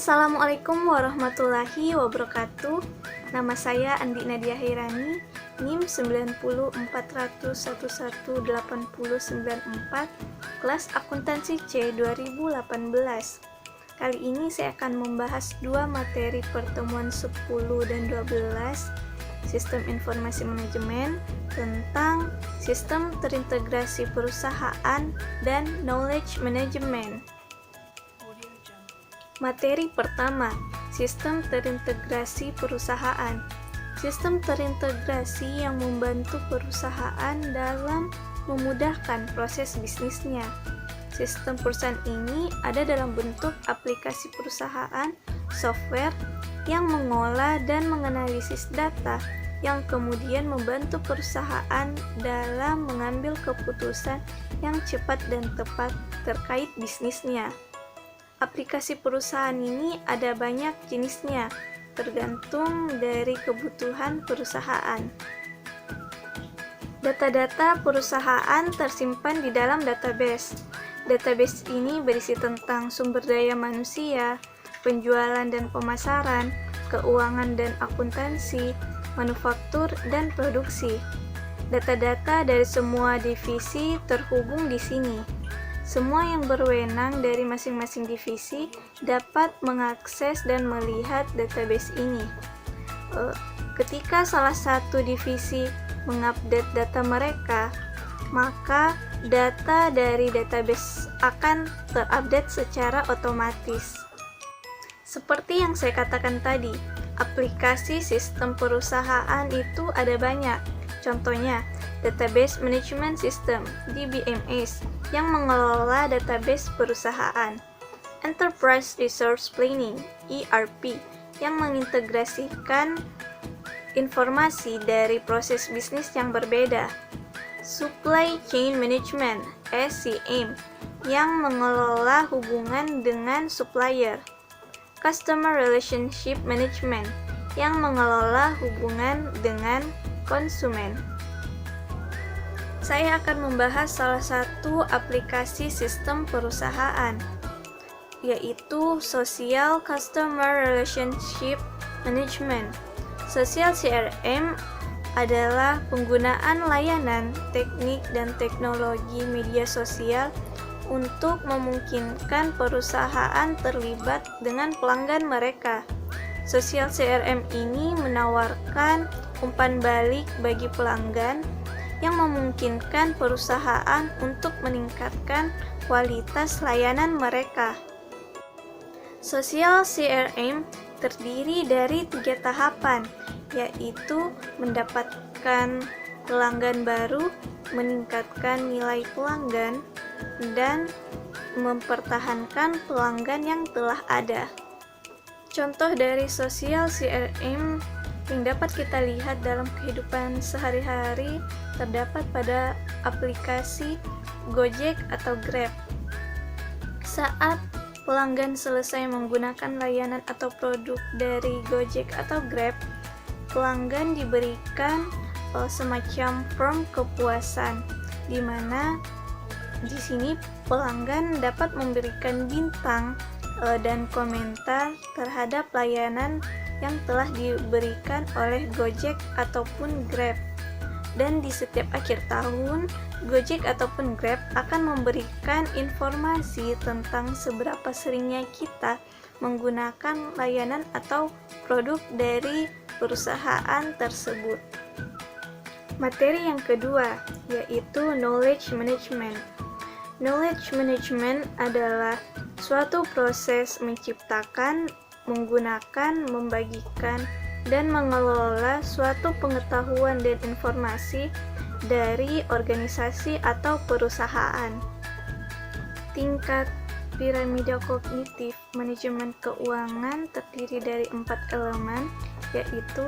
Assalamualaikum warahmatullahi wabarakatuh. Nama saya Andi Nadia Hirani, NIM 9040118094, kelas akuntansi C 2018. Kali ini saya akan membahas dua materi pertemuan 10 dan 12 Sistem Informasi Manajemen tentang Sistem Terintegrasi Perusahaan dan Knowledge Management. Materi pertama, Sistem Terintegrasi Perusahaan. Sistem terintegrasi yang membantu perusahaan dalam memudahkan proses bisnisnya. Sistem perusahaan ini ada dalam bentuk aplikasi perusahaan, software yang mengolah dan menganalisis data, yang kemudian membantu perusahaan dalam mengambil keputusan yang cepat dan tepat terkait bisnisnya. Aplikasi perusahaan ini ada banyak jenisnya, tergantung dari kebutuhan perusahaan. Data-data perusahaan tersimpan di dalam database. Database ini berisi tentang sumber daya manusia, penjualan dan pemasaran, keuangan dan akuntansi, manufaktur dan produksi. Data-data dari semua divisi terhubung di sini. Semua yang berwenang dari masing-masing divisi dapat mengakses dan melihat database ini. Ketika salah satu divisi mengupdate data mereka, maka data dari database akan terupdate secara otomatis. Seperti yang saya katakan tadi, aplikasi sistem perusahaan itu ada banyak. Contohnya, Database Management System (DBMS) yang mengelola database perusahaan, Enterprise Resource Planning (ERP) yang mengintegrasikan informasi dari proses bisnis yang berbeda, Supply Chain Management (SCM) yang mengelola hubungan dengan supplier, Customer Relationship Management yang mengelola hubungan dengan konsumen. Saya akan membahas salah satu aplikasi sistem perusahaan, yaitu Social Customer Relationship Management. Social CRM adalah penggunaan layanan, teknik, dan teknologi media sosial untuk memungkinkan perusahaan terlibat dengan pelanggan mereka. Social CRM ini menawarkan umpan balik bagi pelanggan yang memungkinkan perusahaan untuk meningkatkan kualitas layanan mereka. Social CRM terdiri dari 3 tahapan, yaitu mendapatkan pelanggan baru, meningkatkan nilai pelanggan, dan mempertahankan pelanggan yang telah ada. Contoh dari Social CRM yang dapat kita lihat dalam kehidupan sehari-hari terdapat pada aplikasi Gojek atau Grab. Saat pelanggan selesai menggunakan layanan atau produk dari Gojek atau Grab, pelanggan diberikan semacam form kepuasan, di mana di sini pelanggan dapat memberikan bintang dan komentar terhadap layanan yang telah diberikan oleh Gojek ataupun Grab. Dan di setiap akhir tahun, Gojek ataupun Grab akan memberikan informasi tentang seberapa seringnya kita menggunakan layanan atau produk dari perusahaan tersebut. Materi yang kedua, yaitu Knowledge Management. Knowledge Management adalah suatu proses menciptakan, menggunakan, membagikan, dan mengelola suatu pengetahuan dan informasi dari organisasi atau perusahaan. Tingkat piramida kognitif manajemen keuangan terdiri dari 4 elemen, yaitu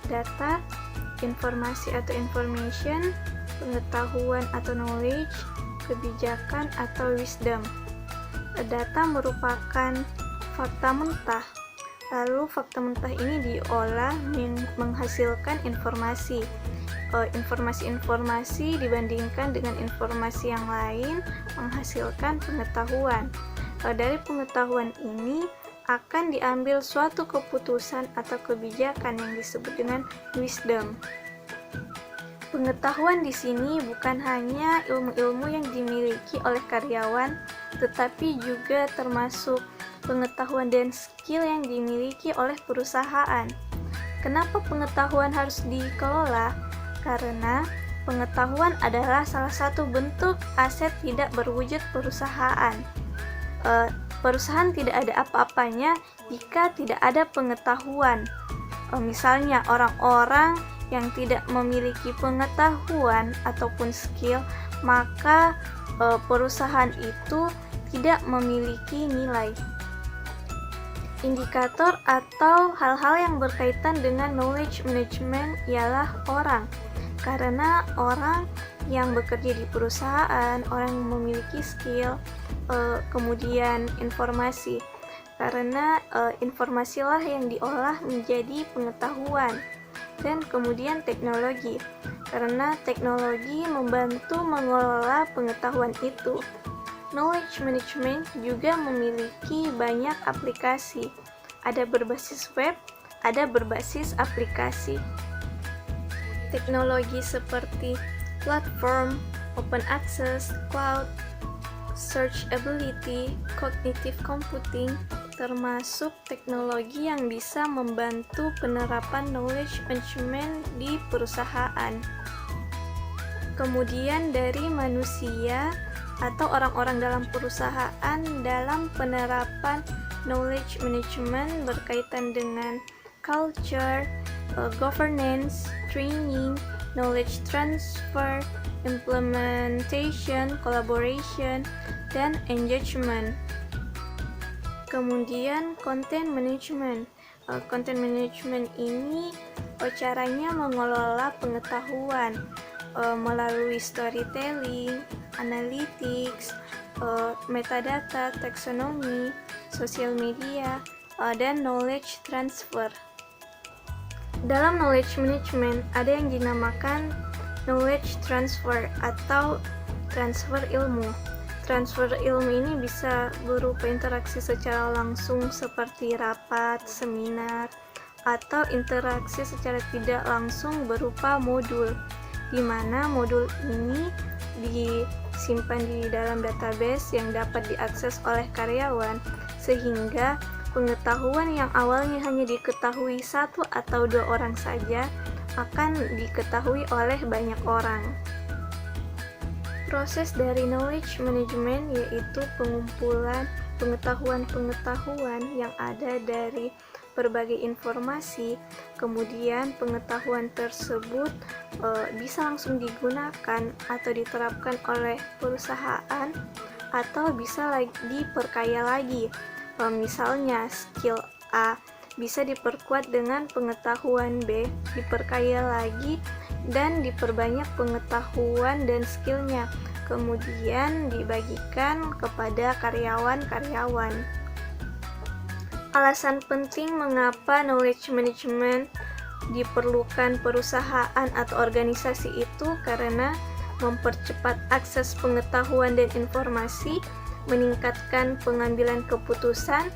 data, informasi atau information, pengetahuan atau knowledge, kebijakan atau wisdom. Data merupakan fakta mentah. Lalu fakta mentah ini diolah menghasilkan informasi. Informasi-informasi dibandingkan dengan informasi yang lain menghasilkan pengetahuan. Dari pengetahuan ini akan diambil suatu keputusan atau kebijakan yang disebut dengan wisdom. Pengetahuan di sini bukan hanya ilmu-ilmu yang dimiliki oleh karyawan, tetapi juga termasuk pengetahuan dan skill yang dimiliki oleh perusahaan. Kenapa pengetahuan harus dikelola? Karena pengetahuan adalah salah satu bentuk aset tidak berwujud perusahaan. Perusahaan tidak ada apa-apanya jika tidak ada pengetahuan. Misalnya orang-orang yang tidak memiliki pengetahuan ataupun skill, maka perusahaan itu tidak memiliki nilai. Indikator atau hal-hal yang berkaitan dengan knowledge management ialah orang. Karena orang yang bekerja di perusahaan, orang yang memiliki skill, kemudian informasi. Karena informasilah yang diolah menjadi pengetahuan. Dan kemudian teknologi. Karena teknologi membantu mengelola pengetahuan itu. Knowledge management juga memiliki banyak aplikasi. Ada berbasis web, ada berbasis aplikasi. Teknologi seperti platform, open access, cloud, searchability, cognitive computing, termasuk teknologi yang bisa membantu penerapan knowledge management di perusahaan. Kemudian dari manusia atau orang-orang dalam perusahaan dalam penerapan knowledge management berkaitan dengan culture, governance, training, knowledge transfer, implementation, collaboration, dan engagement. Kemudian content management. Content management ini caranya mengelola pengetahuan melalui storytelling, analytics, metadata, taxonomy, social media, dan knowledge transfer. Dalam knowledge management ada yang dinamakan knowledge transfer atau transfer ilmu. Transfer ilmu ini bisa berupa interaksi secara langsung seperti rapat, seminar, atau interaksi secara tidak langsung berupa modul, di mana modul ini disimpan di dalam database yang dapat diakses oleh karyawan, sehingga pengetahuan yang awalnya hanya diketahui 1 atau 2 orang saja akan diketahui oleh banyak orang. Proses dari knowledge management yaitu pengumpulan pengetahuan-pengetahuan yang ada dari berbagai informasi, kemudian pengetahuan tersebut bisa langsung digunakan atau diterapkan oleh perusahaan atau bisa diperkaya lagi. Misalnya skill A bisa diperkuat dengan pengetahuan B, diperkaya lagi dan diperbanyak pengetahuan dan skillnya, kemudian dibagikan kepada karyawan-karyawan. Alasan penting mengapa knowledge management diperlukan perusahaan atau organisasi itu karena mempercepat akses pengetahuan dan informasi, meningkatkan pengambilan keputusan,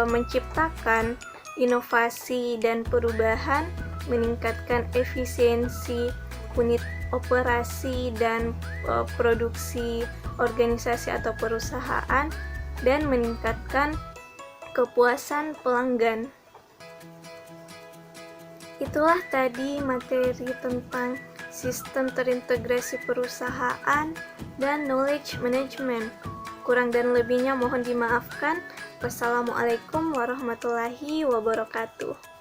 menciptakan inovasi dan perubahan, meningkatkan efisiensi unit operasi dan produksi organisasi atau perusahaan, dan meningkatkan kepuasan pelanggan. Itulah tadi materi tentang sistem terintegrasi perusahaan dan knowledge management. Kurang dan lebihnya mohon dimaafkan. Wassalamualaikum warahmatullahi wabarakatuh.